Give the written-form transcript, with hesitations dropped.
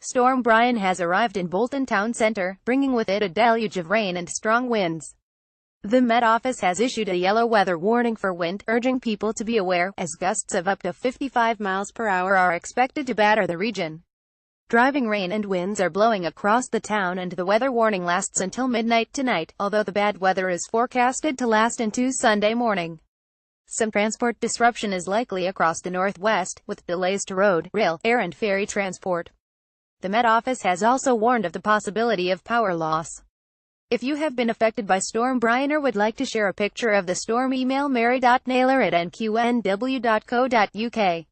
Storm Brian has arrived in Bolton town centre, bringing with it a deluge of rain and strong winds. The Met Office has issued a yellow weather warning for wind, urging people to be aware, as gusts of up to 55 miles per hour are expected to batter the region. Driving rain and winds are blowing across the town, and the weather warning lasts until midnight tonight, although the bad weather is forecasted to last into Sunday morning. Some transport disruption is likely across the northwest, with delays to road, rail, air and ferry transport. The Met Office has also warned of the possibility of power loss. If you have been affected by Storm Brian or would like to share a picture of the storm, email mary.naylor@nqnw.co.uk.